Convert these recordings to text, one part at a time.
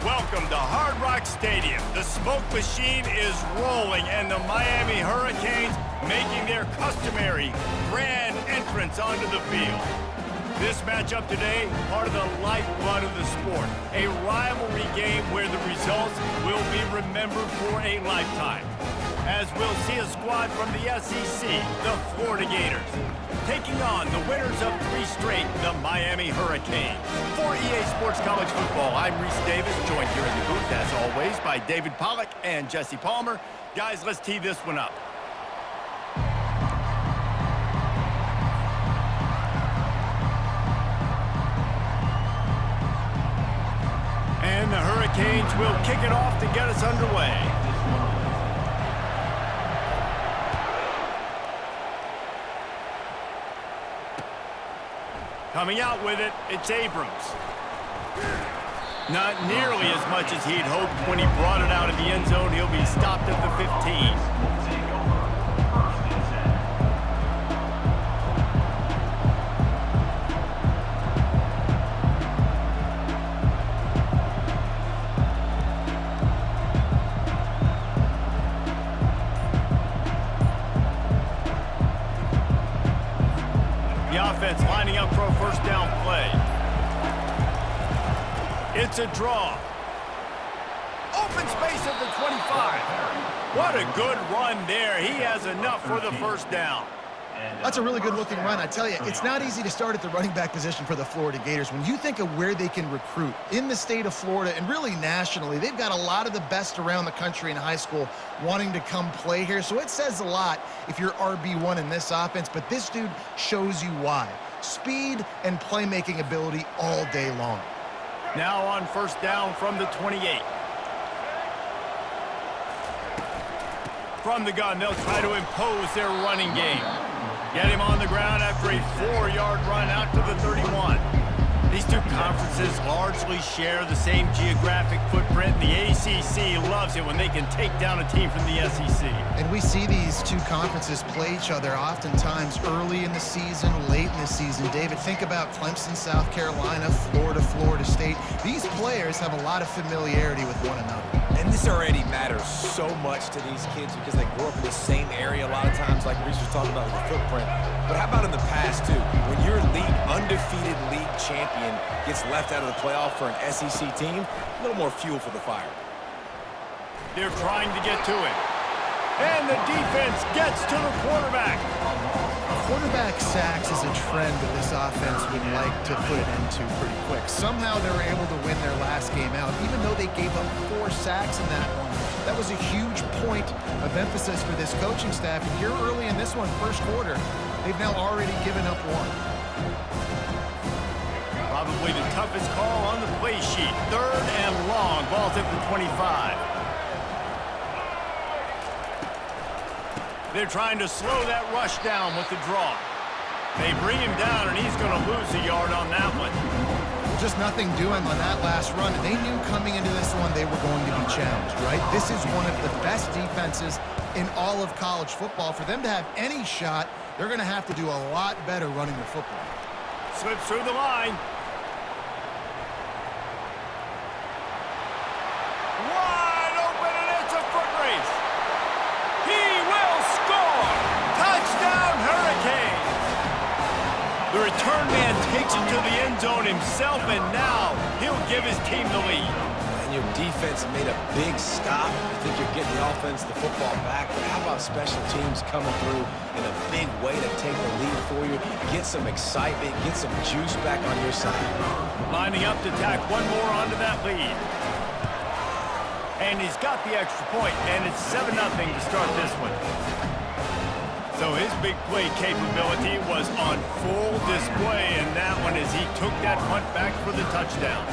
Welcome to Hard Rock Stadium. The smoke machine is rolling, and the Miami Hurricanes making their customary grand entrance onto the field. This matchup today, part of the lifeblood of the sport. A rivalry game where the results will be remembered for a lifetime. As we'll see a squad from the SEC, the Florida Gators, taking on the winners of 3 straight, the Miami Hurricanes. For EA Sports College Football, I'm Reese Davis, joined here in the booth, as always, by David Pollack and Jesse Palmer. Guys, let's tee this one up. And the Hurricanes will kick it off to get us underway. Coming out with it, it's Abrams. Not nearly as much as he'd hoped when he brought it out of the end zone. He'll be stopped at the 15. The offense lining up for a first down play. It's a draw. Open space at the 25. What a good run there. He has enough for the first down. That's a really good-looking run. I tell you, it's not easy to start at the running back position for the Florida Gators. When you think of where they can recruit in the state of Florida and really nationally, they've got a lot of the best around the country in high school wanting to come play here. So it says a lot if you're RB1 in this offense, but this dude shows you why. Speed and playmaking ability all day long. Now on first down from the 28. From the gun, they'll try to impose their running game. Get him on the ground after a 4-yard run out to the 31. These two conferences largely share the same geographic footprint. The ACC loves it when they can take down a team from the SEC. And we see these two conferences play each other oftentimes early in the season, late in the season. David, think about Clemson, South Carolina, Florida, Florida State. These players have a lot of familiarity with one another. And this already matters so much to these kids because they grew up in the same area a lot of times, like Reese was talking about with the footprint. But how about in the past, too? When your undefeated league champion gets left out of the playoff for an SEC team, a little more fuel for the fire. They're trying to get to it. And the defense gets to the quarterback. Quarterback sacks is a trend that this offense would like to put an end to pretty quick. Somehow they were able to win their last game out, even though they gave up 4 sacks in that one. That was a huge point of emphasis for this coaching staff. And here early in this one, first quarter, they've now already given up 1. Probably the toughest call on the play sheet. 3rd and long. Ball's at the 25. They're trying to slow that rush down with the draw. They bring him down, and he's going to lose a yard on that one. Just nothing doing on that last run. And they knew coming into this one they were going to be challenged, right? This is one of the best defenses in all of college football. For them to have any shot, they're going to have to do a lot better running the football. Slips through the line. Wide open, and it's a foot race. He will score! Touchdown, Hurricanes! The return man takes it to the end zone himself, and now he'll give his team the lead. And your defense made a big stop. I think you're getting the offense, the football back. But how about special teams coming through in a big way to take the lead for you? Get some excitement, get some juice back on your side. Lining up to tack one more onto that lead. And he's got the extra point, and it's 7-0 to start this one. So his big play capability was on full display in that one as he took that punt back for the touchdown.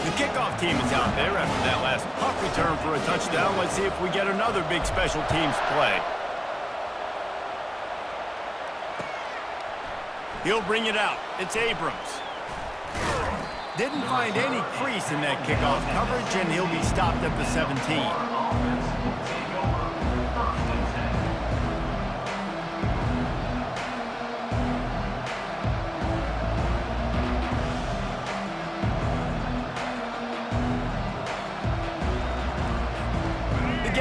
The kickoff team is out there after that last punt return for a touchdown. Let's see if we get another big special teams play. He'll bring it out. It's Abrams. Didn't find any crease in that kickoff coverage, and he'll be stopped at the 17.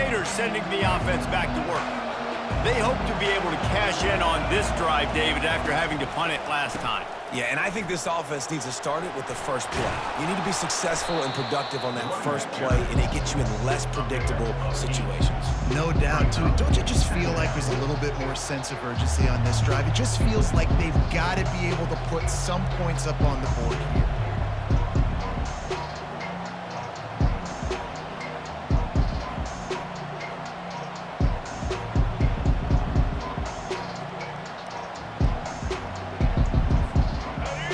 Gators sending the offense back to work. They hope to be able to cash in on this drive, David, after having to punt it last time. Yeah, and I think this offense needs to start it with the first play. You need to be successful and productive on that first play, and it gets you in less predictable situations. No doubt, too. Don't you just feel like there's a little bit more sense of urgency on this drive? It just feels like they've got to be able to put some points up on the board here.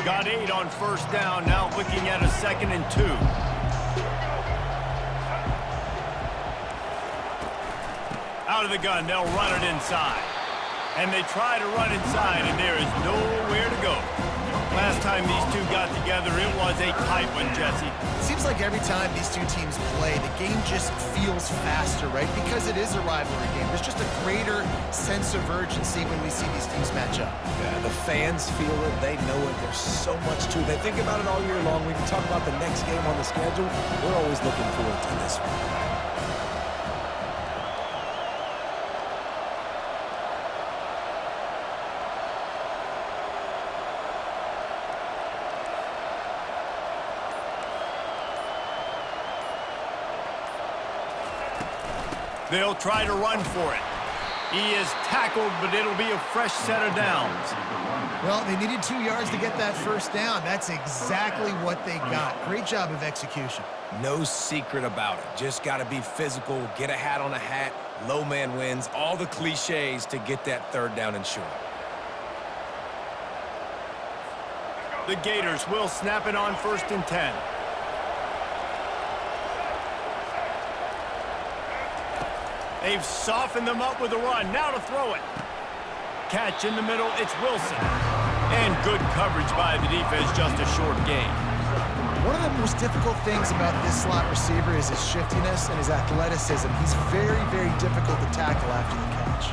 Got 8 on first down, now looking at a 2nd and 2. Out of the gun, they'll run it inside. And they try to run inside, and there is nowhere to go. Last time these two got together, it was a tight one, Jesse. Seems like every time these two teams play, the game just feels faster, right? Because it is a rivalry game. There's just a greater sense of urgency when we see these teams match up. Yeah, the fans feel it. They know it. There's so much to it. They think about it all year long. We can talk about the next game on the schedule. We're always looking forward to this one. They'll try to run for it. He is tackled, but it'll be a fresh set of downs. Well, they needed 2 yards to get that first down. That's exactly what they got. Great job of execution. No secret about it. Just got to be physical, get a hat on a hat, low man wins, all the cliches to get that 3rd down and short. The Gators will snap it on 1st and 10. They've softened them up with a run. Now to throw it. Catch in the middle. It's Wilson. And good coverage by the defense. Just a short gain. One of the most difficult things about this slot receiver is his shiftiness and his athleticism. He's very, very difficult to tackle after the catch.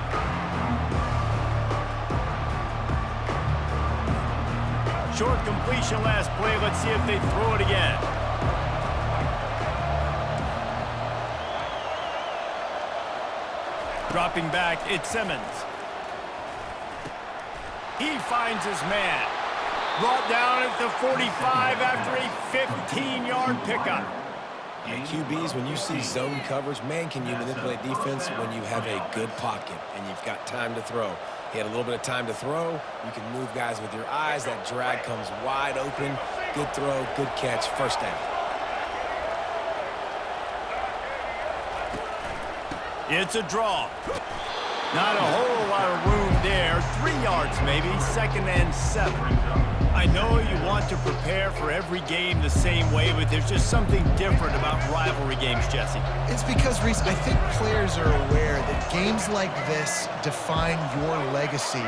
Short completion last play. Let's see if they throw it again. Dropping back, it's Simmons. He finds his man. Brought down at the 45 after a 15-yard pickup. And QBs, when you see zone coverage, man, can you manipulate defense when you have a good pocket and you've got time to throw. He had a little bit of time to throw. You can move guys with your eyes. That drag comes wide open. Good throw, good catch, first down. It's a draw. Not a whole lot of room there. 3 yards maybe, 2nd and 7. I know you want to prepare for every game the same way, but there's just something different about rivalry games, Jesse. It's because, Reese, I think players are aware that games like this define your legacy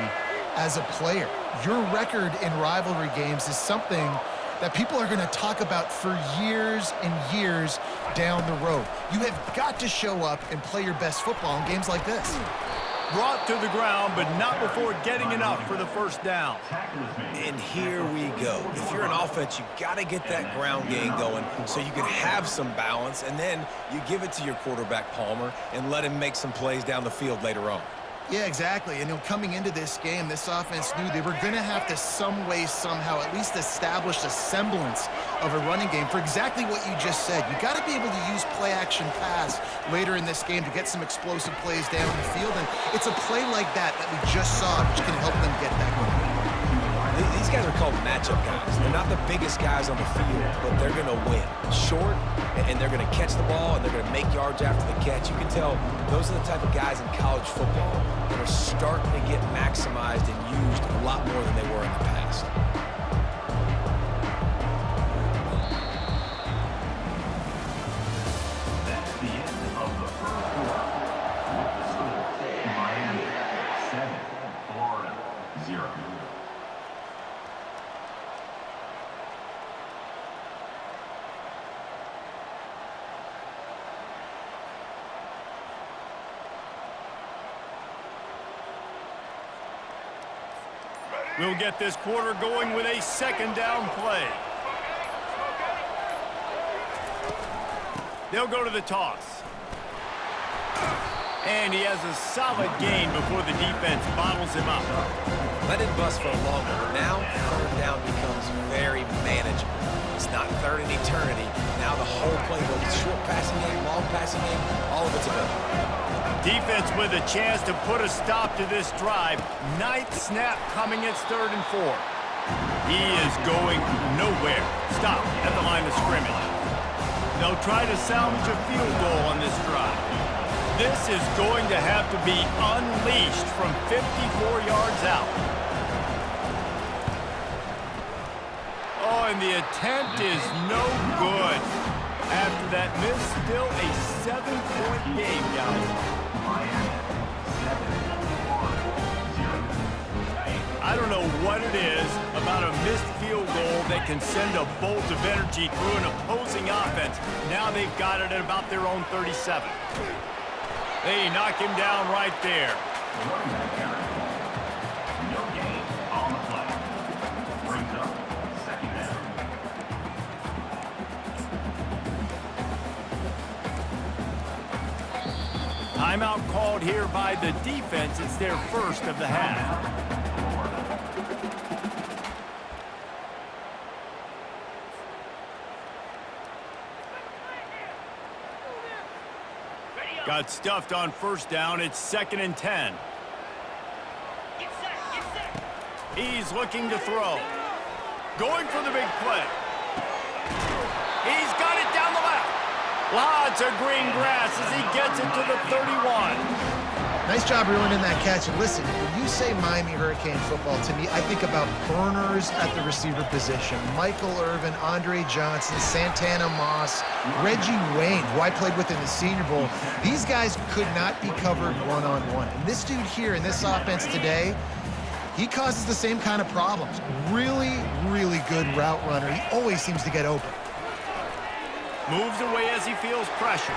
as a player. Your record in rivalry games is something that people are going to talk about for years and years down the road. You have got to show up and play your best football in games like this. Brought to the ground, but not before getting enough for the first down. And here we go. If you're an offense, you got to get that ground game going so you can have some balance, and then you give it to your quarterback, Palmer, and let him make some plays down the field later on. Yeah, exactly. And coming into this game, this offense knew they were going to have to some way, somehow, at least establish a semblance of a running game for exactly what you just said. You got to be able to use play-action pass later in this game to get some explosive plays down the field. And it's a play like that we just saw, which can help them get that going. These guys are called matchup guys. They're not the biggest guys on the field, but they're going to win. Short, and they're going to catch the ball, and they're going to make yards after the catch. You can tell those are the type of guys in college football that are starting to get maximized and used a lot more than they were in the past. That's the end of the first quarter. With the score, Miami 7, Florida 0. We'll get this quarter going with a 2nd down play. They'll go to the toss. And he has a solid gain before the defense bottles him up. Let it bust for a long one, but now third down becomes very manageable. It's not third in eternity. Now the whole playbook, short passing game, long passing game, all of it's available. Defense with a chance to put a stop to this drive. Ninth snap coming. It's 3rd and 4. He is going nowhere. Stop at the line of scrimmage. They'll try to salvage a field goal on this drive. This is going to have to be unleashed from 54 yards out. Oh, and the attempt is no good. After that miss, still a 7-point game, guys. I don't know what it is about a missed field goal that can send a bolt of energy through an opposing offense. Now they've got it at about their own 37. They knock him down right there. No gain on the play. Brings up 2nd down. Timeout called here by the defense. It's their first of the half. Got stuffed on 1st down. It's 2nd and 10. He's looking to throw. Going for the big play. He's got it down the left. Lots of green grass as he gets it to the 31. Nice job reeling in that catch. And listen, when you say Miami Hurricane football, to me, I think about burners at the receiver position. Michael Irvin, Andre Johnson, Santana Moss, Reggie Wayne, who I played with in the Senior Bowl. These guys could not be covered one-on-one. And this dude here in this offense today, he causes the same kind of problems. Really, really good route runner. He always seems to get open. Moves away as he feels pressure.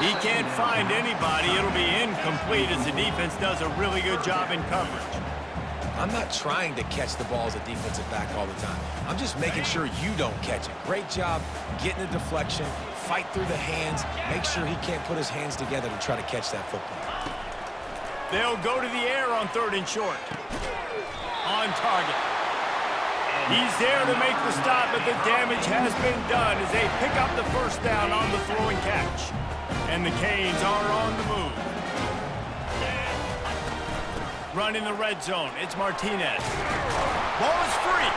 He can't find anybody. It'll be incomplete as the defense does a really good job in coverage. I'm not trying to catch the ball as a defensive back all the time. I'm just making sure you don't catch it. Great job getting the deflection, fight through the hands, make sure he can't put his hands together to try to catch that football. They'll go to the air on 3rd and short. On target. He's there to make the stop, but the damage has been done as they pick up the 1st down on the throwing catch. And the Canes are on the move. Run in the red zone. It's Martinez. Ball is free.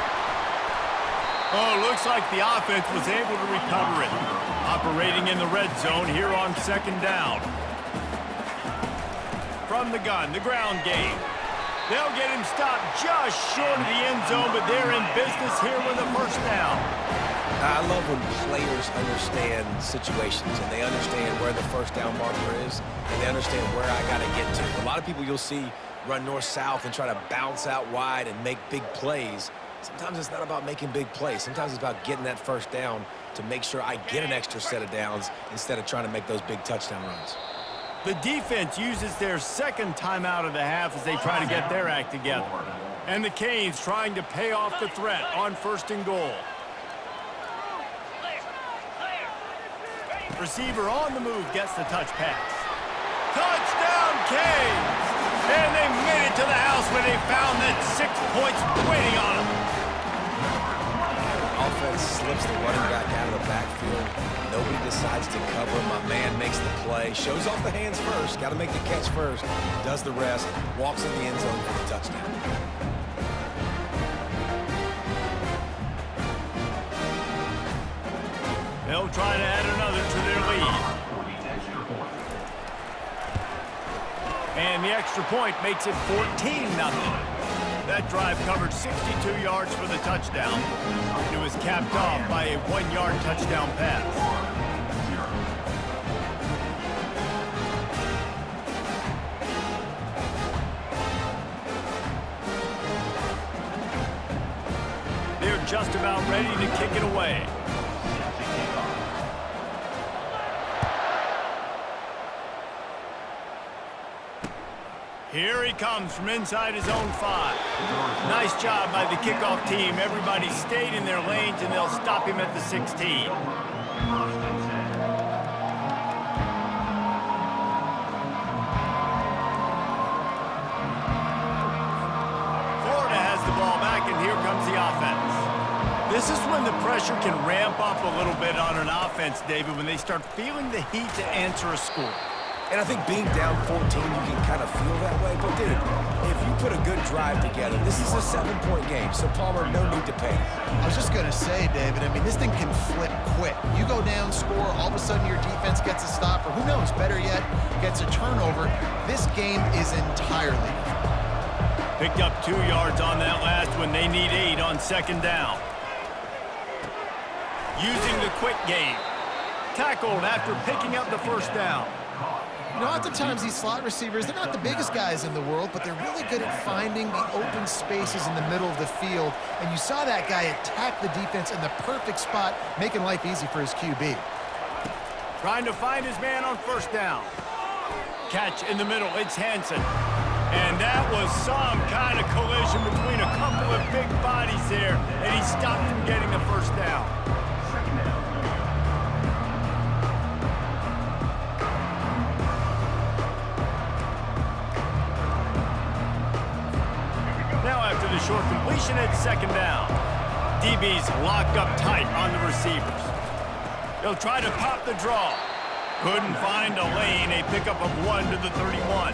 Oh, looks like the offense was able to recover it. Operating in the red zone here on 2nd down. From the gun, the ground game. They'll get him stopped just short of the end zone, but they're in business here with a 1st down. I love when players understand situations and they understand where the 1st down marker is and they understand where I got to get to. A lot of people you'll see run north-south and try to bounce out wide and make big plays. Sometimes it's not about making big plays. Sometimes it's about getting that 1st down to make sure I get an extra set of downs instead of trying to make those big touchdown runs. The defense uses their 2nd timeout of the half as they try to get their act together. And the Canes trying to pay off the threat on 1st and goal. Receiver on the move gets the touch pass. Touchdown, Canes! And they made it to the house when they found that 6 points waiting on them. Offense slips the running back out of the backfield. Nobody decides to cover him. My man makes the play. Shows off the hands first. Got to make the catch first. Does the rest. Walks in the end zone for the touchdown. They'll try to add another to their lead. And the extra point makes it 14-0. That drive covered 62 yards for the touchdown. It was capped off by a 1-yard touchdown pass. They're just about ready to kick it away. Here he comes from inside his own 5. Nice job by the kickoff team. Everybody stayed in their lanes, and they'll stop him at the 16. pressure can ramp up a little bit on an offense, David, when they start feeling the heat to answer a score. And I think being down 14, you can kind of feel that way. But, dude, if you put a good drive together, this is a 7-point game. So, Palmer, no need to panic. I was just going to say, David, I mean, this thing can flip quick. You go down, score, all of a sudden your defense gets a stop, or who knows, better yet, gets a turnover. This game is entirely different. Picked up 2 yards on that last one. They need 8 on second down. Using the quick game. Tackled after picking up the first down. You know, oftentimes these slot receivers, they're not the biggest guys in the world, but they're really good at finding the open spaces in the middle of the field. And you saw that guy attack the defense in the perfect spot, making life easy for his QB. Trying to find his man on first down. Catch in the middle, it's Hansen. And that was some kind of collision between a couple of big bodies there, and he stopped from getting the first down. Now after the short completion, it's second down. DB's locked up tight on the receivers. They'll try to pop the draw. Couldn't find a lane, a pickup of 1 to the 31.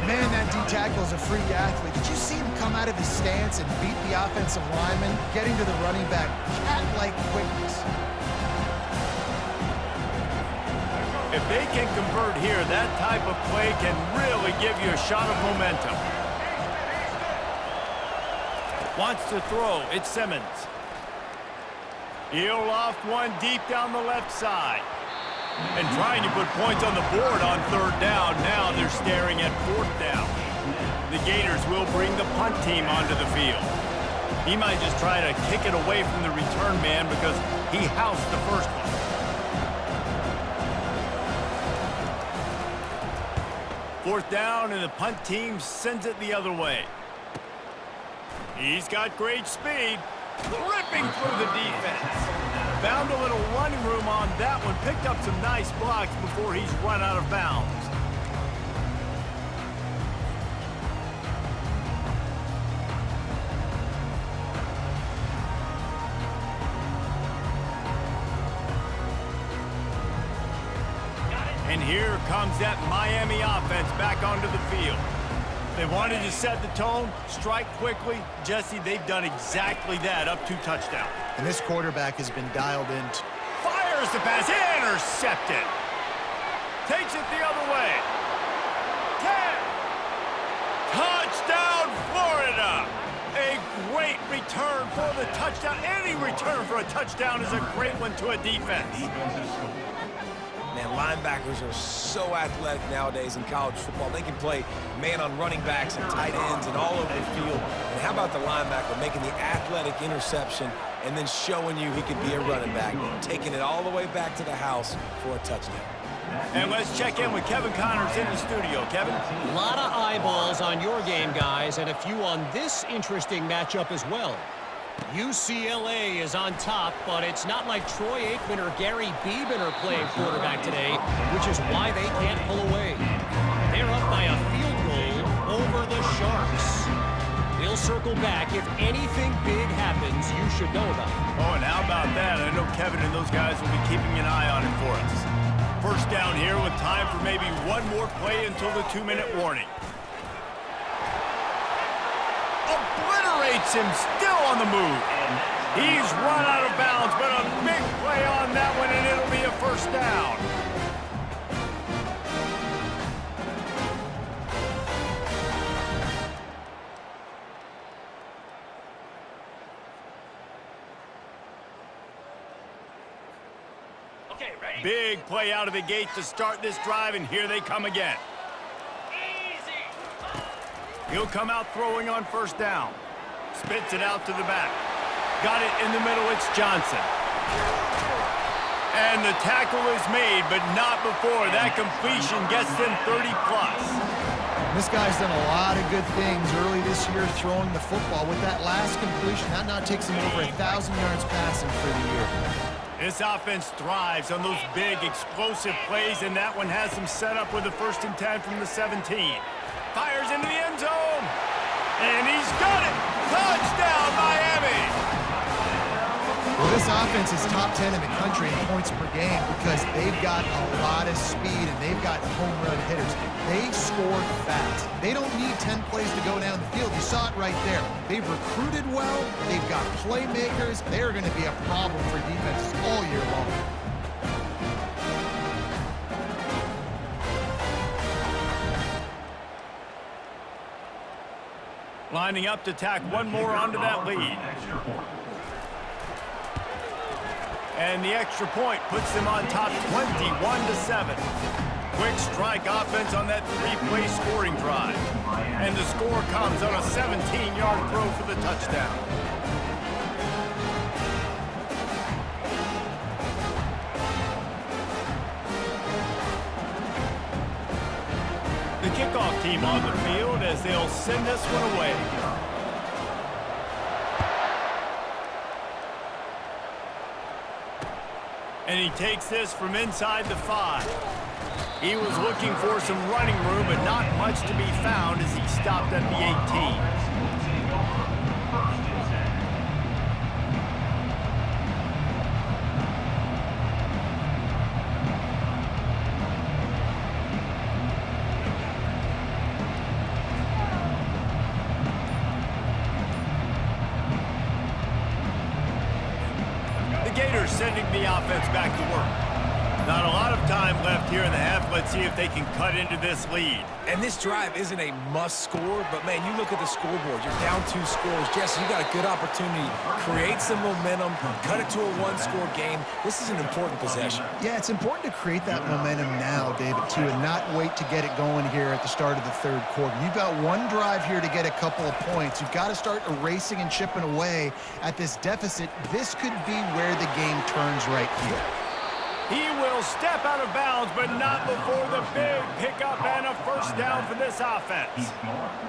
Man, that D-tackle is a freak athlete. Did you see him come out of his stance and beat the offensive lineman, getting to the running back? Cat-like quickness. If they can convert here, that type of play can really give you a shot of momentum. Wants to throw, it's Simmons. He'll loft one deep down the left side. And trying to put points on the board on third down. Now they're staring at fourth down. The Gators will bring the punt team onto the field. He might just try to kick it away from the return man because he housed the first one. Fourth down, and the punt team sends it the other way. He's got great speed, ripping through the defense. Found a little running room on that one, picked up some nice blocks before he's run out of bounds. And here comes that Miami offense back onto the field. They wanted to set the tone, strike quickly. Jesse, they've done exactly that, up 2 touchdowns. And this quarterback has been dialed in. Fires the pass, intercepted. Takes it the other way. 10. Touchdown, Florida. A great return for the touchdown. Any return for a touchdown is a great one to a defense. Man, linebackers are so athletic nowadays in college football. They can play man on running backs and tight ends and all over the field. And how about the linebacker making the athletic interception and then showing you he could be a running back, taking it all the way back to the house for a touchdown. And let's check in with Kevin Connors in the studio. Kevin? A lot of eyeballs on your game, guys, and a few on this interesting matchup as well. UCLA is on top, but it's not like Troy Aikman or Gary Beeman are playing quarterback today, which is why they can't pull away. They're up by a field goal over the Sharks. We'll circle back. If anything big happens, you should know about it. Oh, and how about that? I know Kevin and those guys will be keeping an eye on it for us. First down here with time for maybe one more play until the 2-minute warning. Obliterates him, still on the move. He's run out of bounds, but a big play on that one, and it'll be a first down. Okay, ready? Big play out of the gate to start this drive, and here they come again. He'll come out throwing on first down. Spits it out to the back. Got it in the middle, it's Johnson. And the tackle is made, but not before. That completion gets them 30-plus. This guy's done a lot of good things early this year throwing the football. With that last completion, that now takes him over 1,000 yards passing for the year. This offense thrives on those big, explosive plays, and that one has them set up with a 1st and 10 from the 17. Fires into the end zone, and he's got it! Touchdown, Miami! Well, this offense is top 10 in the country in points per game because they've got a lot of speed and they've got home run hitters. They score fast. They don't need 10 plays to go down the field. You saw it right there. They've recruited well. They've got playmakers. They're going to be a problem for defenses all year long. Lining up to tack one more onto that lead. And the extra point puts them on top 21-7. Quick strike offense on that three-play scoring drive. And the score comes on a 17-yard throw for the touchdown. The kickoff team on the field as they'll send this one away. And he takes this from inside the 5. He was looking for some running room, but not much to be found as he stopped at the 18. Gators sending the offense back to work. Not a lot of time left here in the half. Let's see if they can cut into this lead. And this drive isn't a must score, but man, you look at the scoreboard. You're down 2 scores. Jesse, you got a good opportunity. Create some momentum. Cut it to a 1-score game. This is an important possession. Yeah, it's important to create that momentum now, David, too, and not wait to get it going here at the start of the third quarter. You've got one drive here to get a couple of points. You've got to start erasing and chipping away at this deficit. This could be where the game turns right here. He will step out of bounds, but not before the big pickup and a first down for this offense.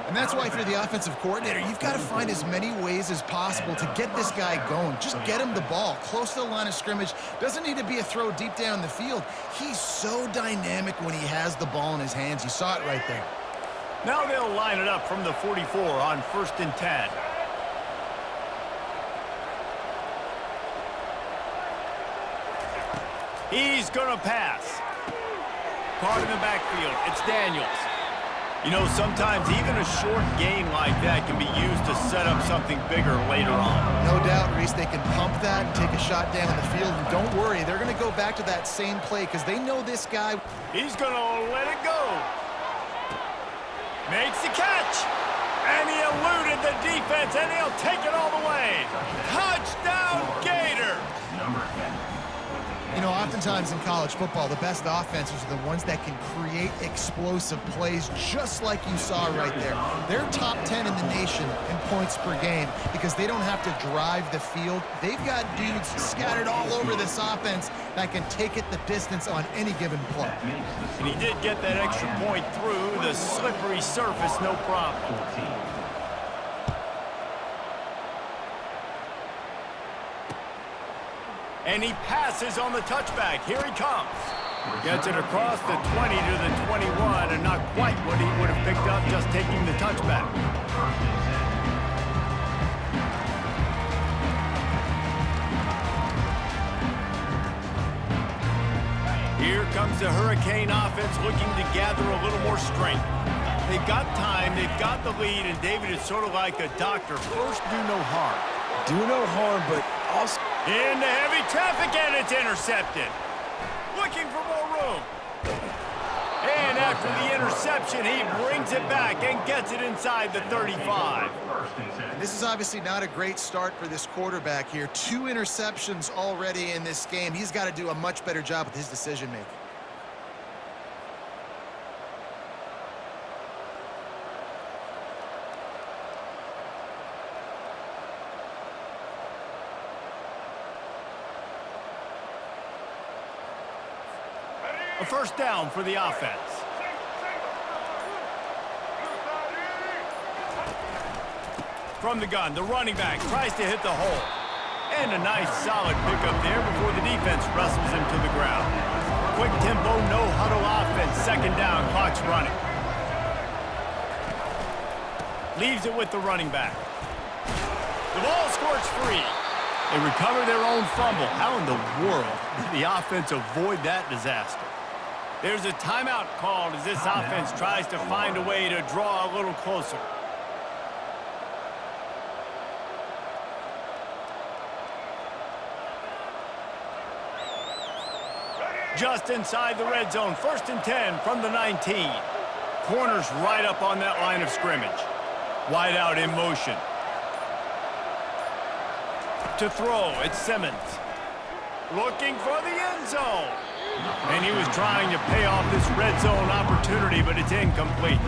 And that's why, if you're the offensive coordinator, you've got to find as many ways as possible to get this guy going. Just get him the ball close to the line of scrimmage. Doesn't need to be a throw deep down the field. He's so dynamic when he has the ball in his hands. You saw it right there. Now they'll line it up from the 44 on 1st and 10. He's going to pass. Caught in the backfield. It's Daniels. You know, sometimes even a short gain like that can be used to set up something bigger later on. No doubt, Reese, they can pump that and take a shot down in the field. And don't worry, they're going to go back to that same play because they know this guy. He's going to let it go. Makes the catch. And he eluded the defense, and he'll take it all the way. Touchdown, Gators. Number 10. You know, oftentimes in college football, the best offenses are the ones that can create explosive plays just like you saw right there. They're top 10 in the nation in points per game because they don't have to drive the field. They've got dudes scattered all over this offense that can take it the distance on any given play. And he did get that extra point through the slippery surface, no problem. 14. And he passes on the touchback. Here he comes. Gets it across the 20 to the 21, and not quite what he would have picked up just taking the touchback. Here comes the Hurricane offense looking to gather a little more strength. They've got time, they've got the lead, and David is sort of like a doctor. First, do no harm. Do no harm, but also... Into heavy traffic, and it's intercepted. Looking for more room. And after the interception, he brings it back and gets it inside the 35. This is obviously not a great start for this quarterback here. 2 interceptions already in this game. He's got to do a much better job with his decision-making. A first down for the offense. From the gun, the running back tries to hit the hole. And a nice solid pickup there before the defense wrestles him to the ground. Quick tempo, no huddle offense. Second down, clock's running. Leaves it with the running back. The ball squirts free. They recover their own fumble. How in the world did the offense avoid that disaster? There's a timeout called as this offense tries to find a way to draw a little closer. Just inside the red zone, 1st and 10 from the 19. Corners right up on that line of scrimmage. Wide out in motion. To throw, it's Simmons. Looking for the end zone. And he was trying to pay off this red zone opportunity, but it's incomplete.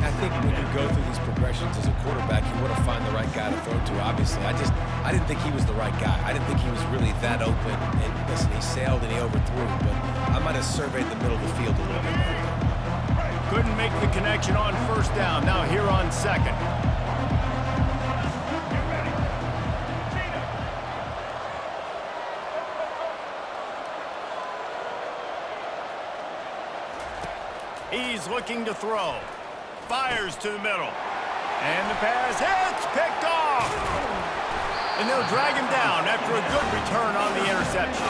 I think when you go through these progressions as a quarterback, you want to find the right guy to throw to, obviously. I didn't think he was the right guy. I didn't think he was really that open. And listen, he sailed and he overthrew, but I might have surveyed the middle of the field a little bit better. Couldn't make the connection on 1st down. Now here on 2nd. He's looking to throw. Fires to the middle. And the pass hits, picked off. And they'll drag him down after a good return on the interception.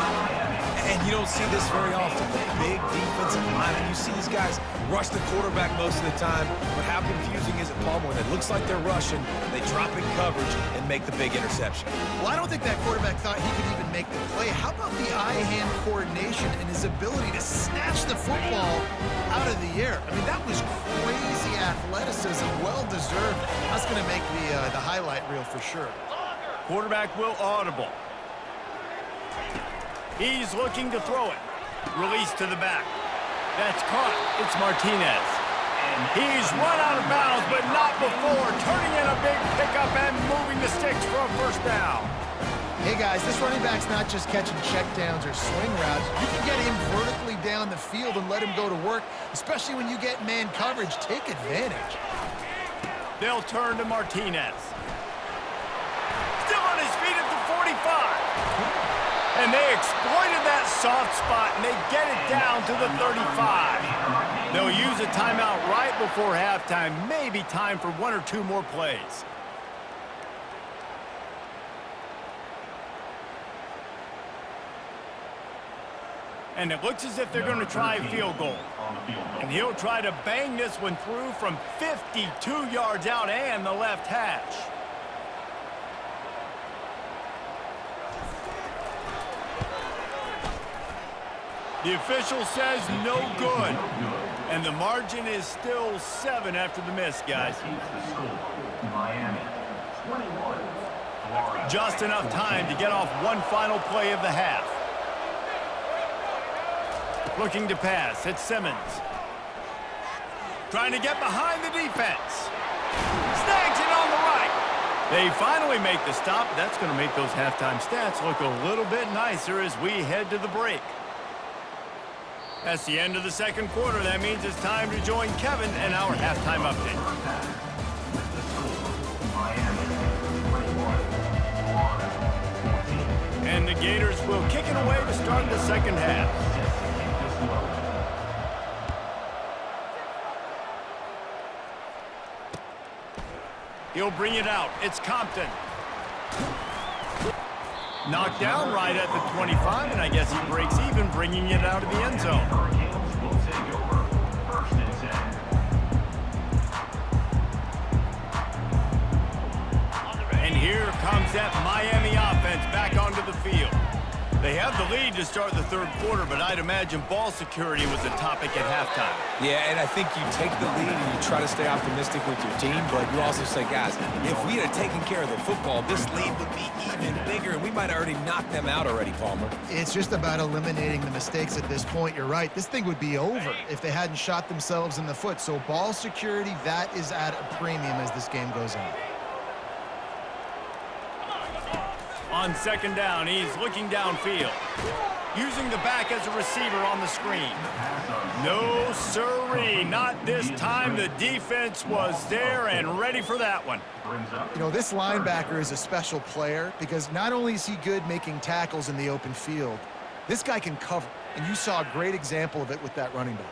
And you don't see this very often. The big defensive line. You see these guys rush the quarterback most of the time. But how confusing is it, Paul? When it looks like they're rushing, they drop in coverage and make the big interception. Well, I don't think that quarterback thought he could even make the play. How about the eye-hand coordination and his ability to snatch the football out of the air? I mean, that was crazy athleticism, well-deserved. That's going to make the highlight reel for sure. Quarterback will audible. He's looking to throw it. Release to the back. That's caught. It's Martinez. He's run out of bounds, but not before turning in a big pickup and moving the sticks for a 1st down. Hey, guys, this running back's not just catching checkdowns or swing routes. You can get him vertically down the field and let him go to work, especially when you get man coverage. Take advantage. They'll turn to Martinez. Still on his feet at the 45. And they exploited that soft spot, and they get it down to the 35. They'll use a timeout right before halftime. Maybe time for 1 or 2 more plays. And it looks as if they're going to try a field goal. And he'll try to bang this one through from 52 yards out and the left hash. The official says no good. And the margin is still 7 after the miss, guys. Just enough time to get off one final play of the half. Looking to pass, it's Simmons. Trying to get behind the defense. Snags it on the right. They finally make the stop. That's going to make those halftime stats look a little bit nicer as we head to the break. That's the end of the 2nd quarter. That means it's time to join Kevin and our halftime update. And the Gators will kick it away to start the 2nd half. He'll bring it out. It's Compton. Knocked down right at the 25, and I guess he breaks even, bringing it out of the end zone. And here comes that Miami offense back onto the field. They have the lead to start the 3rd quarter, but I'd imagine ball security was a topic at halftime. Yeah, and I think you take the lead and you try to stay optimistic with your team, but you also say, guys, if we had taken care of the football, this lead would be even bigger, and we might have already knocked them out already, Palmer. It's just about eliminating the mistakes at this point. You're right. This thing would be over if they hadn't shot themselves in the foot. So ball security, that is at a premium as this game goes on. On 2nd down, he's looking downfield. Using the back as a receiver on the screen. No sirree, not this time. The defense was there and ready for that one. You know, this linebacker is a special player because not only is he good making tackles in the open field, this guy can cover. And you saw a great example of it with that running back.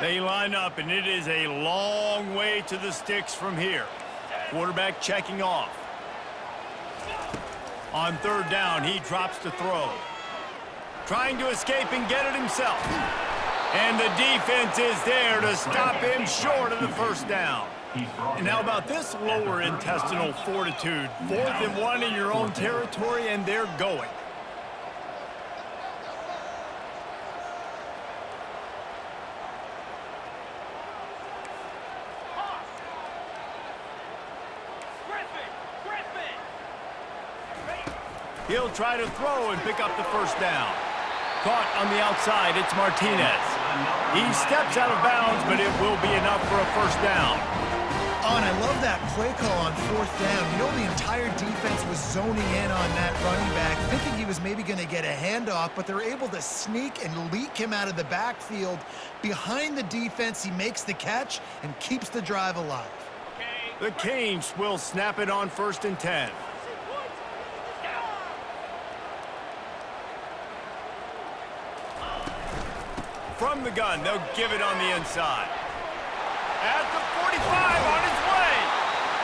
They line up, and it is a long way to the sticks from here. Quarterback checking off. On third down, he drops to throw. Trying to escape and get it himself. And the defense is there to stop him short of the first down. And how about this lower intestinal fortitude? 4th and 1 in your own territory, and they're going. He'll try to throw and pick up the first down. Caught on the outside, it's Martinez. He steps out of bounds, but it will be enough for a first down. Oh, and I love that play call on 4th down. You know, the entire defense was zoning in on that running back, thinking he was maybe going to get a handoff, but they're able to sneak and leak him out of the backfield. Behind the defense, he makes the catch and keeps the drive alive. The Canes will snap it on 1st and 10. From the gun, they'll give it on the inside. At the 45, on his way.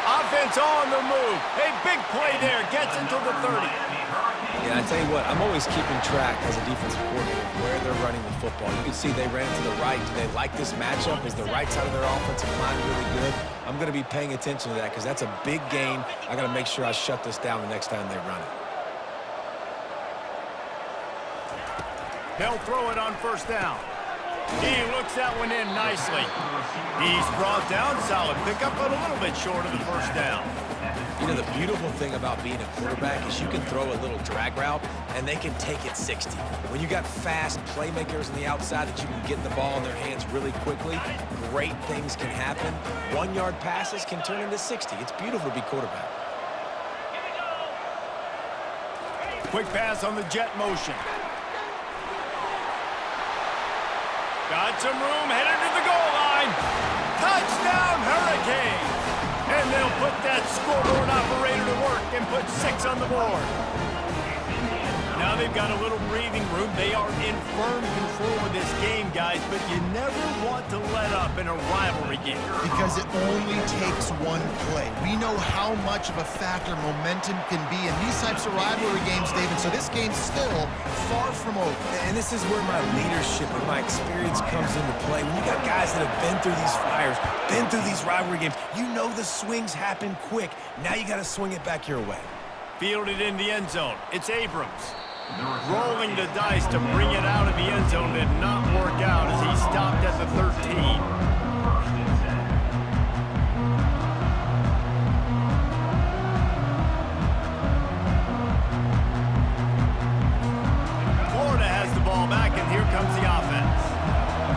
Offense on the move. A big play there, gets into the 30. Yeah, I tell you what, I'm always keeping track as a defensive coordinator of where they're running the football. You can see they ran it to the right. Do they like this matchup? Is the right side of their offensive line really good? I'm going to be paying attention to that because that's a big game. I got to make sure I shut this down the next time they run it. They'll throw it on 1st down. He looks that one in nicely. He's brought down, solid pickup, but a little bit short of the first down. You know, the beautiful thing about being a quarterback is you can throw a little drag route, and they can take it 60. When you got fast playmakers on the outside that you can get the ball in their hands really quickly, great things can happen. 1-yard passes can turn into 60. It's beautiful to be quarterback. Quick pass on the jet motion. Got some room, headed to the goal line. Touchdown, Hurricanes! And they'll put that scoreboard operator to work and put 6 on the board. Now they've got a little breathing room. They are in firm control of this game, guys, but you never want to let up in a rivalry game. Because it only takes one play. We know how much of a factor momentum can be in these types of rivalry games, David, so this game's still far from over. And this is where my leadership and my experience comes into play. When you got guys that have been through these fires, been through these rivalry games, you know the swings happen quick. Now you got to swing it back your way. Fielded in the end zone. It's Abrams. Rolling the dice to bring it out of the end zone did not work out as he stopped at the 13. Florida has the ball back, and here comes the offense.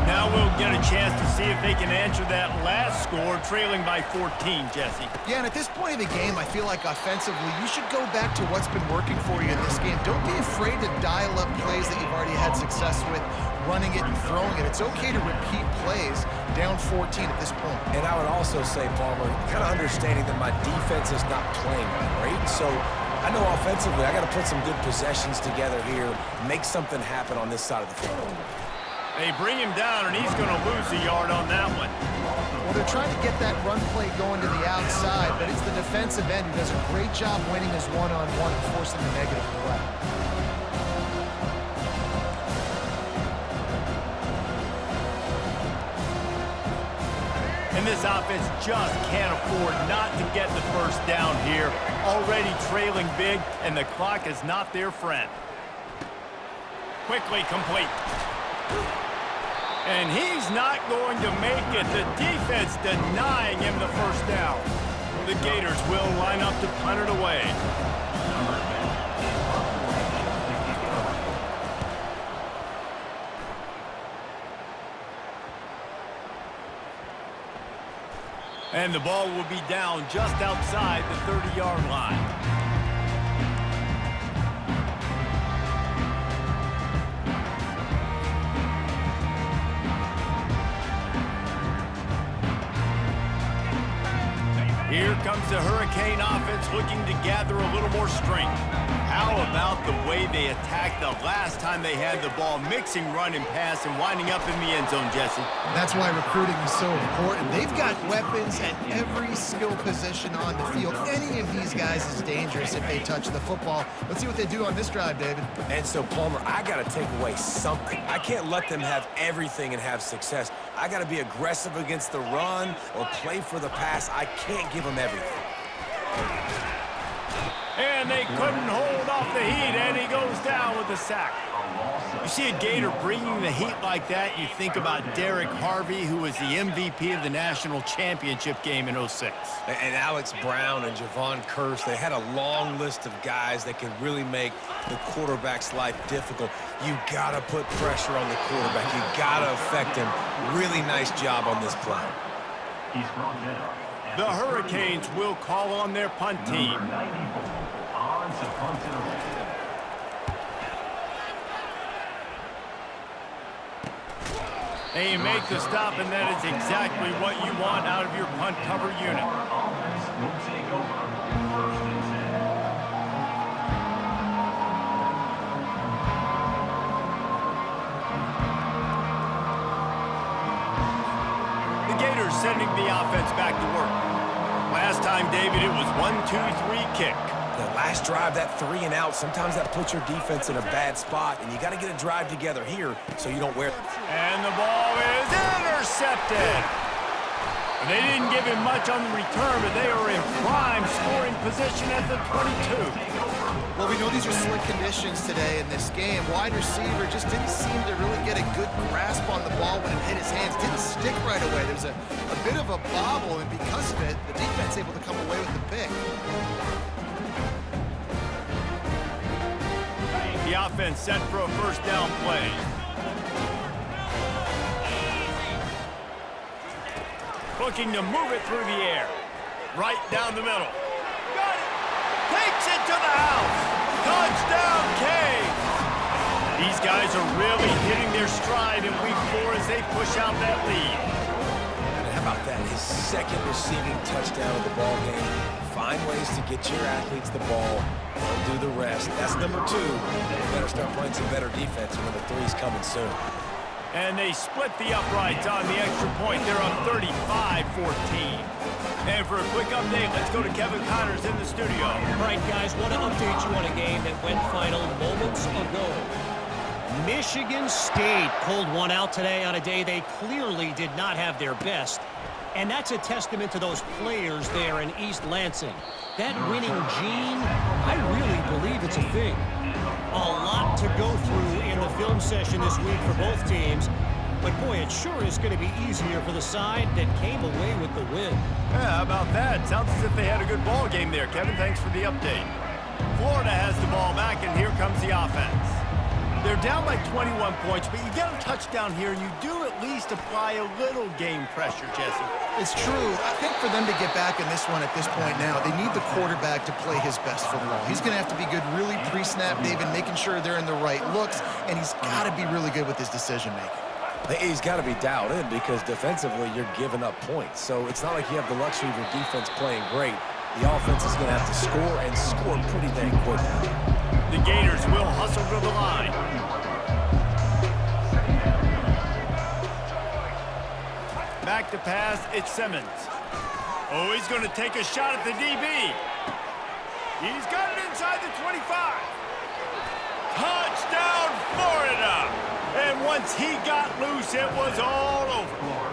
Now we'll get a chance to see if they can answer that last score, trailing by 14, Jesse. Yeah, and at this point of the game, I feel like offensively, you should go back to what's been working for you in this game. Don't be afraid to dial up plays that you've already had success with, running it and throwing it. It's okay to repeat plays down 14 at this point. And I would also say, Palmer, kind of understanding that my defense is not playing great, so I know offensively I got to put some good possessions together here, make something happen on this side of the field. They bring him down, and he's going to lose a yard on that one. Well, they're trying to get that run play going to the outside, but it's the defensive end who does a great job winning his one-on-one and forcing the negative play. And this offense just can't afford not to get the first down here. Already trailing big, and the clock is not their friend. Quickly complete. And he's not going to make it. The defense denying him the first down. The Gators will line up to punt it away. And the ball will be down just outside the 30-yard line. Here comes the Hurricane offense looking to gather a little more strength. How about the way they attacked the last time they had the ball, mixing run and pass and winding up in the end zone, Jesse. That's why recruiting is so important. They've got weapons at every skill position on the field. Any of these guys is dangerous if they touch the football. Let's see what they do on this drive, David. And so, Palmer, I got to take away something. I can't let them have everything and have success. I got to be aggressive against the run or play for the pass. I can't give them everything. And they couldn't hold off the heat, and he goes down with the sack. You see a Gator bringing the heat like that, you think about Derek Harvey, who was the MVP of the national championship game in '06. And Alex Brown and Javon Curse, they had a long list of guys that can really make the quarterback's life difficult. You got to put pressure on the quarterback. You got to affect him. Really nice job on this play. He's brought down. The Hurricanes will call on their punt team. Number 94, on to punt it away. They make the stop, and that is exactly what you want out of your punt cover unit. Our offense will take over. 1st and 10. The Gators sending the offense back to work. Last time, David, it was 1-2-3 kick. The last drive, that 3 and out, sometimes that puts your defense in a bad spot, and you got to get a drive together here so you don't wear. And the ball is intercepted. They didn't give him much on the return, but they are in prime scoring position at the 22. Well, we know these are slick conditions today in this game. Wide receiver just didn't seem to really get a good grasp on the ball when it hit his hands. Didn't stick right away. There was a bit of a bobble, and because of it, the defense able to come away with the pick. The offense set for a first down play. Looking to move it through the air. Right down the middle. Got it. Takes it to the house. Touchdown, Canes. These guys are really hitting their stride in week 4 as they push out that lead. And how about that? His second receiving touchdown of the ball game. Find ways to get your athletes the ball. They'll do the rest. That's number 2. You better start playing some better defense when number 3's coming soon. And they split the uprights on the extra point. They're up 35-14. And for a quick update, let's go to Kevin Connors in the studio. All right, guys, want to update you on a game that went final moments ago. Michigan State pulled one out today on a day they clearly did not have their best. And that's a testament to those players there in East Lansing. That winning gene, I really believe it's a thing. A lot to go through in the film session this week for both teams. But boy, it sure is going to be easier for the side that came away with the win. Yeah, how about that? Sounds as if they had a good ball game there, Kevin. Thanks for the update. Florida has the ball back, and here comes the offense. They're down by 21 points, but you get a touchdown here, and you do at least apply a little game pressure, Jesse. It's true. I think for them to get back in this one at this point now, they need the quarterback to play his best football. He's going to have to be good really pre-snap, David, making sure they're in the right looks, and he's got to be really good with his decision-making. He's got to be dialed in because defensively you're giving up points. So it's not like you have the luxury of your defense playing great. The offense is going to have to score and score pretty dang quickly. The Gators will hustle to the line. Back to pass, it's Simmons. Oh, he's going to take a shot at the DB. He's got it inside the 25. Touchdown, Florida! And once he got loose, it was all over.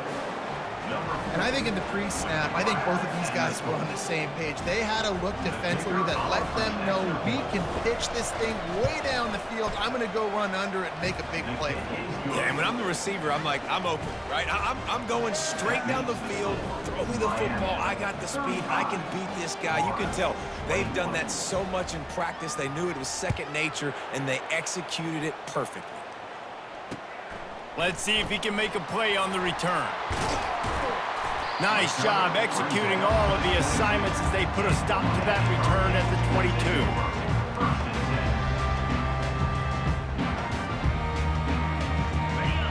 And I think in the pre-snap, I think both of these guys were on the same page. They had a look defensively that let them know we can pitch this thing way down the field. I'm going to go run under it and make a big play. Yeah, and when I'm the receiver, I'm like, I'm open, right? I'm going straight down the field. Throw me the football. I got the speed. I can beat this guy. You can tell they've done that so much in practice. They knew it was second nature, and they executed it perfectly. Let's see if he can make a play on the return. Nice job executing all of the assignments as they put a stop to that return at the 22.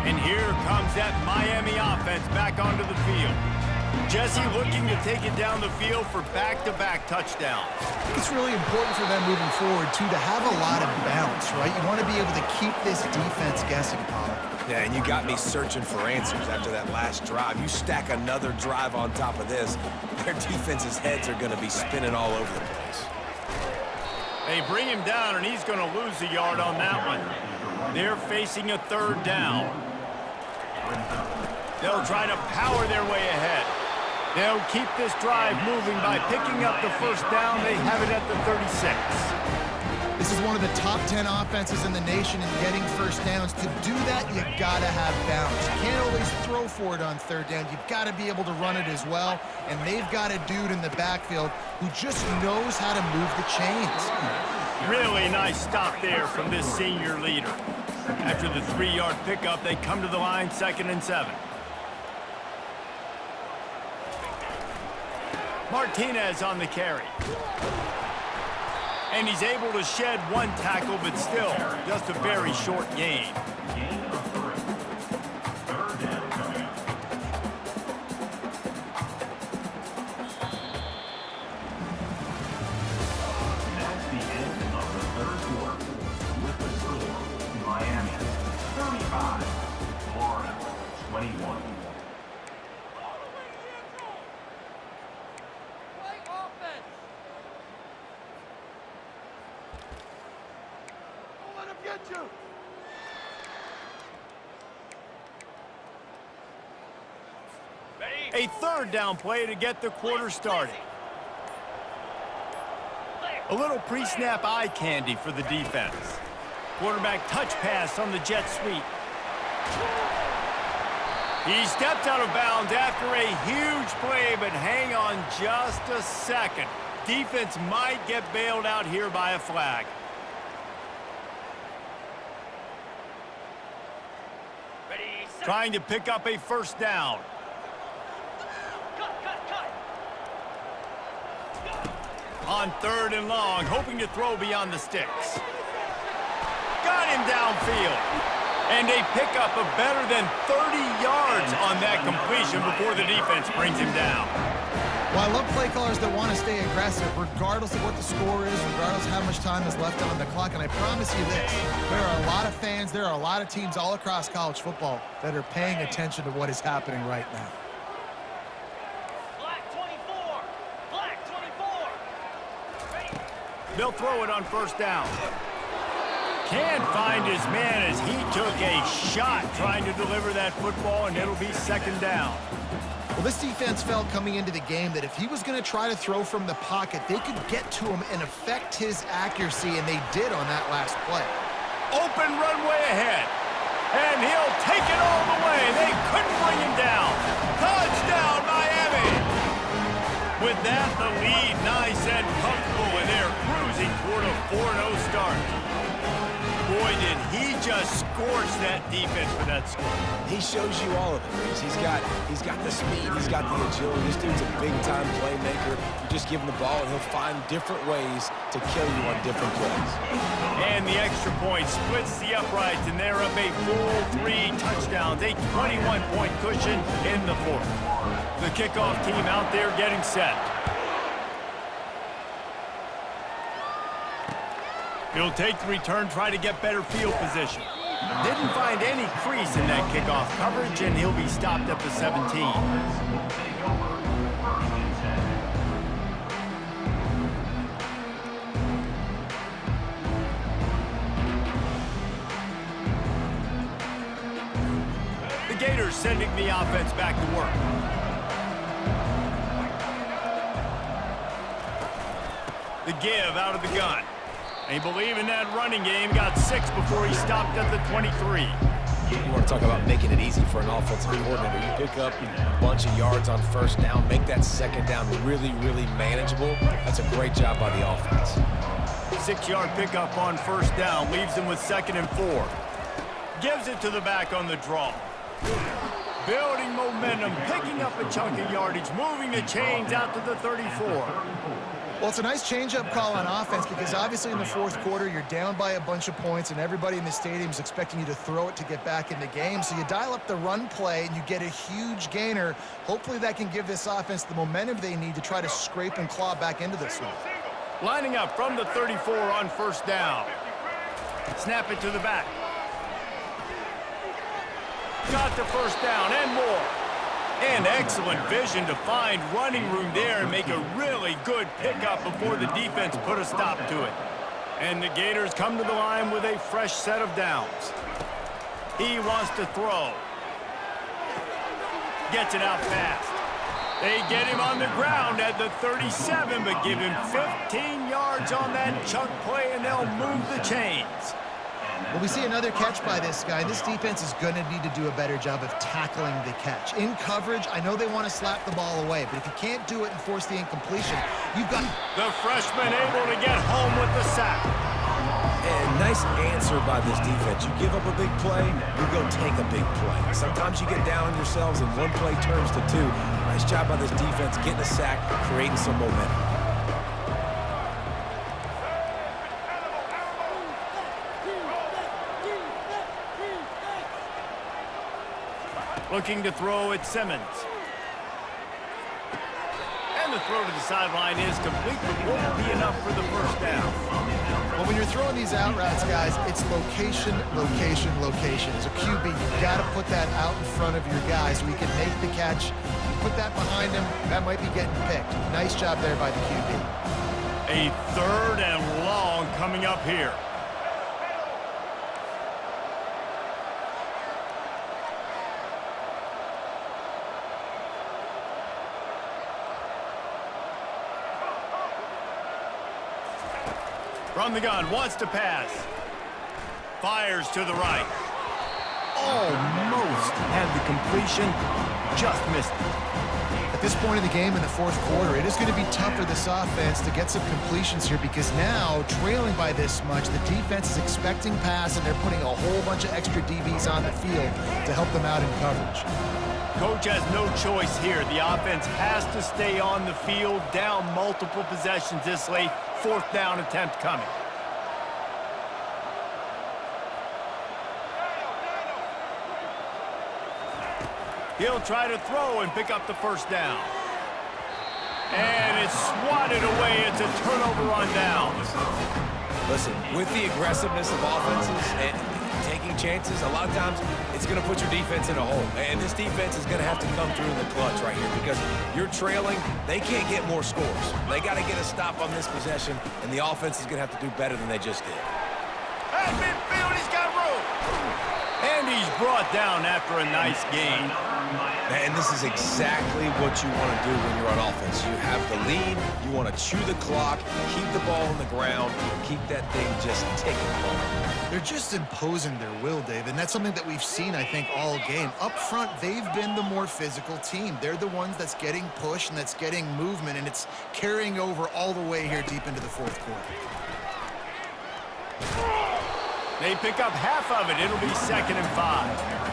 And here comes that Miami offense back onto the field. Jesse looking to take it down the field for back-to-back touchdowns. It's really important for them moving forward, too, to have a lot of balance, right? You want to be able to keep this defense guessing, Pollack. Yeah, and you got me searching for answers after that last drive. You stack another drive on top of this, their defense's heads are going to be spinning all over the place. They bring him down, and he's going to lose a yard on that one. They're facing a third down. They'll try to power their way ahead. They'll keep this drive moving by picking up the first down. They have it at the 36. This is one of the top 10 offenses in the nation in getting first downs. To do that, you got to have balance. You can't always throw for it on third down. You've got to be able to run it as well. And they've got a dude in the backfield who just knows how to move the chains. Really nice stop there from this senior leader. After the 3-yard pickup, they come to the line, 2nd and 7. Martinez on the carry. And he's able to shed one tackle, but still just a very short gain. Gain of 3. Third down coming up. That's the end of the third quarter. With the score, Miami 35, Florida 21. A third down play to get the quarter started. A little pre-snap eye candy for the defense. Quarterback touch pass on the jet sweep. He stepped out of bounds after a huge play, but hang on just a second. Defense might get bailed out here by a flag. Trying to pick up a first down. On 3rd and long, hoping to throw beyond the sticks. Got him downfield. And a pickup of better than 30 yards on that completion before the defense brings him down. Well, I love play callers that want to stay aggressive, regardless of what the score is, regardless of how much time is left on the clock. And I promise you this, there are a lot of fans, there are a lot of teams all across college football that are paying attention to what is happening right now. They'll throw it on first down. Can't find his man as he took a shot trying to deliver that football, and it'll be 2nd down. Well, this defense felt coming into the game that if he was going to try to throw from the pocket, they could get to him and affect his accuracy, and they did on that last play. Open runway ahead. And he'll take it all the way. They couldn't bring him down. Touchdown, Miami! With that, the lead nice and comfortable, and they're cruising toward a 4-0 start. Boy, did he just scorch that defense for that score. He shows you all of it, Reese. He's got the speed, he's got the agility. This dude's a big-time playmaker. You just give him the ball, and he'll find different ways to kill you on different plays. And the extra point splits the uprights, and they're up a full 3 touchdowns, a 21-point cushion in the 4th. The kickoff team out there getting set. He'll take the return, try to get better field position. Didn't find any crease in that kickoff coverage, and he'll be stopped at the 17. The Gators sending the offense back to work. The give out of the gun. They believe in that running game. Got 6 before he stopped at the 23. You want to talk about making it easy for an offensive coordinator. You pick up a bunch of yards on first down, make that 2nd down really, really manageable. That's a great job by the offense. 6-yard pickup on first down. Leaves them with 2nd and 4. Gives it to the back on the draw. Building momentum, picking up a chunk of yardage, moving the chains out to the 34. Well, it's a nice change-up call on offense because obviously in the 4th quarter, you're down by a bunch of points and everybody in the stadium is expecting you to throw it to get back in the game. So you dial up the run play and you get a huge gainer. Hopefully that can give this offense the momentum they need to try to scrape and claw back into this one. Lining up from the 34 on first down. Snap it to the back. Got the first down and more. And excellent vision to find running room there and make a really good pickup before the defense put a stop to it. And the Gators come to the line with a fresh set of downs. He wants to throw. Gets it out fast. They get him on the ground at the 37, but give him 15 yards on that chunk play, and they'll move the chains. Well, we see another catch by this guy. This defense is going to need to do a better job of tackling the catch. In coverage, I know they want to slap the ball away, but if you can't do it and force the incompletion, you've got... The freshman able to get home with the sack. And nice answer by this defense. You give up a big play, you go take a big play. Sometimes you get down on yourselves and one play turns to two. Nice job by this defense getting a sack, creating some momentum. Looking to throw at Simmons. And the throw to the sideline is complete, but won't be enough for the first down. Well, when you're throwing these out routes, guys, it's location, location, location. As a QB, you've got to put that out in front of your guys so he can make the catch. You put that behind him, that might be getting picked. Nice job there by the QB. A 3rd and long coming up here. From the gun, wants to pass. Fires to the right. Almost had the completion, just missed it. At this point in the game in the fourth quarter, it is going to be tough for this offense to get some completions here because now, trailing by this much, the defense is expecting pass and they're putting a whole bunch of extra DBs on the field to help them out in coverage. Coach has no choice here. The offense has to stay on the field, down multiple possessions this late. 4th down attempt coming. He'll try to throw and pick up the first down. And it's swatted away. It's a turnover on downs. Listen, with the aggressiveness of offenses and taking chances, a lot of times it's going to put your defense in a hole. And this defense is going to have to come through in the clutch right here because you're trailing. They can't get more scores. They got to get a stop on this possession, and the offense is going to have to do better than they just did. At midfield, he's got room. And he's brought down after a nice gain. And this is exactly what you want to do when you're on offense. You have the lead, you want to chew the clock, keep the ball on the ground, keep that thing just ticking home. They're just imposing their will, Dave, and that's something that we've seen, I think, all game. Up front, they've been the more physical team. They're the ones that's getting pushed and that's getting movement, and it's carrying over all the way here deep into the fourth quarter. They pick up half of it. It'll be 2nd and 5.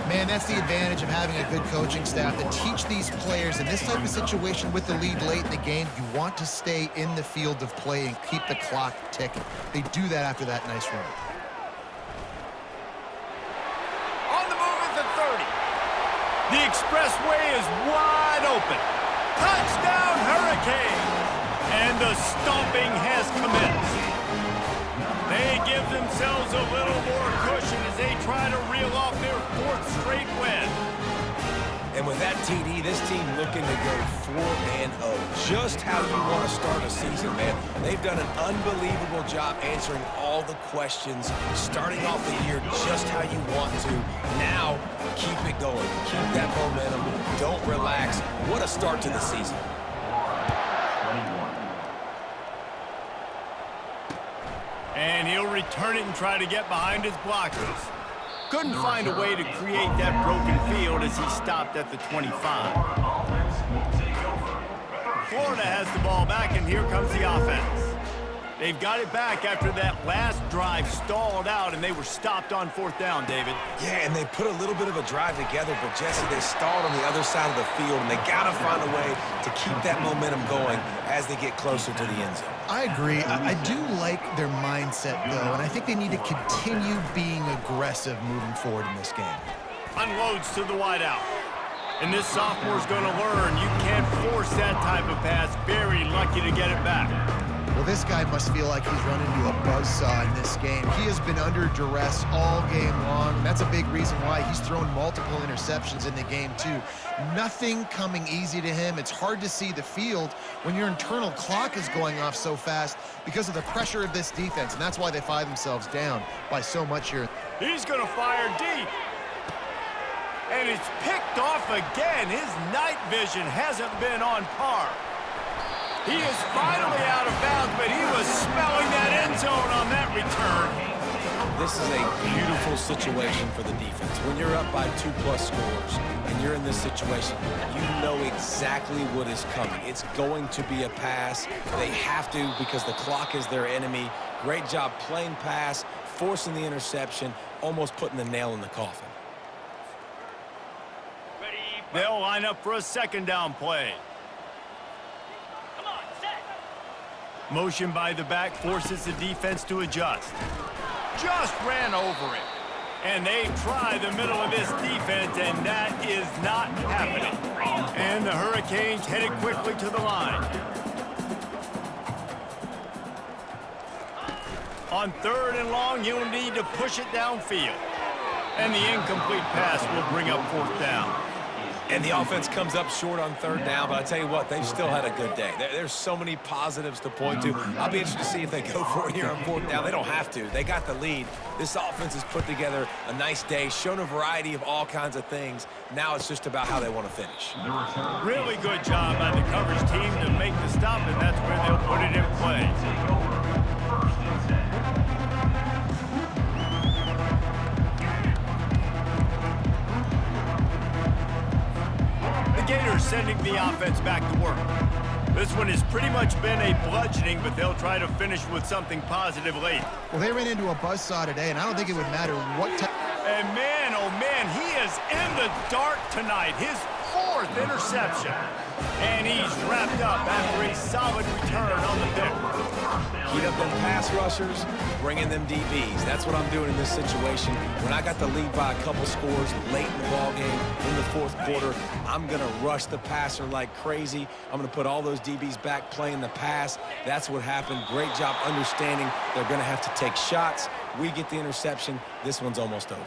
Man, that's the advantage of having a good coaching staff to teach these players in this type of situation with the lead late in the game. You want to stay in the field of play and keep the clock ticking. They do that after that nice run. On the move at the 30. The expressway is wide open. Touchdown, Hurricanes! And the stomping has commenced. They give themselves a little more cushion as they try to reel off their 4th straight win. And with that TD, this team looking to go 4-0. Just how you want to start a season, man. They've done an unbelievable job answering all the questions, starting off the year just how you want to. Now, keep it going. Keep that momentum. Don't relax. What a start to the season. And he'll return it and try to get behind his blockers. Couldn't find a way to create that broken field as he stopped at the 25. Florida has the ball back, and here comes the offense. They've got it back after that last drive stalled out, and they were stopped on 4th down, David. Yeah, and they put a little bit of a drive together, but Jesse, they stalled on the other side of the field, and they got to find a way to keep that momentum going as they get closer to the end zone. I agree. I do like their mindset, though, and I think they need to continue being aggressive moving forward in this game. Unloads to the wideout. And this sophomore's going to learn you can't force that type of pass. Very lucky to get it back. Well, this guy must feel like he's run into a buzzsaw in this game. He has been under duress all game long, and that's a big reason why he's thrown multiple interceptions in the game, too. Nothing coming easy to him. It's hard to see the field when your internal clock is going off so fast because of the pressure of this defense, and that's why they find themselves down by so much here. He's going to fire deep. And it's picked off again. His night vision hasn't been on par. He is finally out of bounds, but he was smelling that end zone on that return. This is a beautiful situation for the defense. When you're up by 2+ scores and you're in this situation, you know exactly what is coming. It's going to be a pass. They have to because the clock is their enemy. Great job playing pass, forcing the interception, almost putting the nail in the coffin. They'll line up for a second down play. Motion by the back forces the defense to adjust. Just ran over it. And they try the middle of this defense, and that is not happening. And the Hurricanes headed quickly to the line. On 3rd and long, you'll need to push it downfield. And the incomplete pass will bring up 4th down. And the offense comes up short on 3rd down, but I tell you what, they've still had a good day. There's so many positives to point to. I'll be interested to see if they go for it here on 4th down. They don't have to. They got the lead. This offense has put together a nice day, shown a variety of all kinds of things. Now it's just about how they want to finish. Really good job by the coverage team to make the stop, and that's where they'll put it in play. Gators sending the offense back to work. This one has pretty much been a bludgeoning, but they'll try to finish with something positive late. Well, they ran into a buzzsaw today, and I don't think it would matter what time. And man, oh man, he is in the dark tonight. His 4th interception. And he's wrapped up after a solid return on the pick. Heat up them pass rushers, bring in them DBs. That's what I'm doing in this situation. When I got the lead by a couple scores late in the ballgame, in the 4th quarter, I'm going to rush the passer like crazy. I'm going to put all those DBs back playing the pass. That's what happened. Great job understanding they're going to have to take shots. We get the interception. This one's almost over.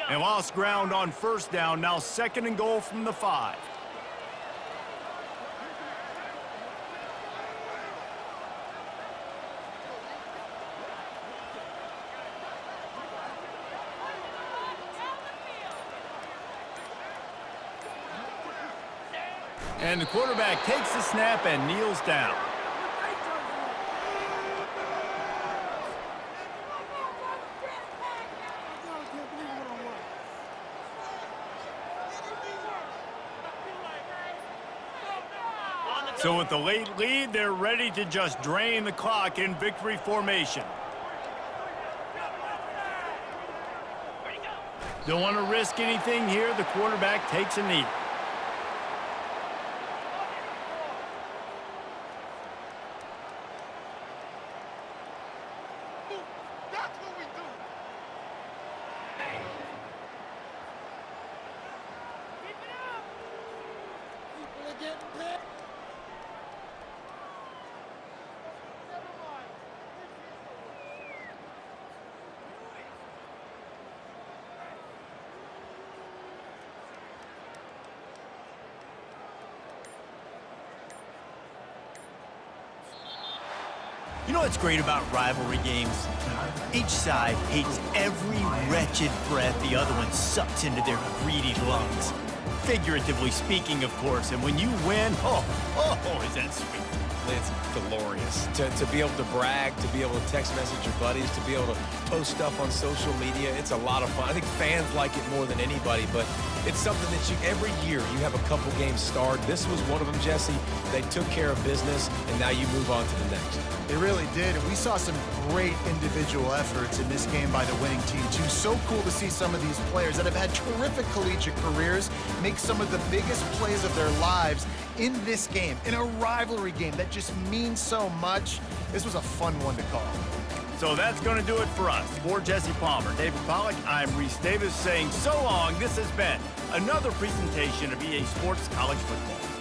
And lost ground on 1st down, now 2nd and goal from the 5. And the quarterback takes the snap and kneels down. So with the late lead, they're ready to just drain the clock in victory formation. Don't want to risk anything here. The quarterback takes a knee. You know what's great about rivalry games? Each side hates every wretched breath the other one sucks into their greedy lungs. Figuratively speaking, of course, and when you win, oh, is that sweet. It's glorious. To be able to brag, to be able to text message your buddies, to be able to post stuff on social media, it's a lot of fun. I think fans like it more than anybody, but it's something that every year you have a couple games starred. This was one of them, Jesse. They took care of business, and now you move on to the next. They really did, and we saw some great individual efforts in this game by the winning team, too. So cool to see some of these players that have had terrific collegiate careers make some of the biggest plays of their lives in this game, in a rivalry game that just means so much. This was a fun one to call. So that's going to do it for us. For Jesse Palmer, David Pollack, I'm Reese Davis saying so long. This has been another presentation of EA Sports College Football.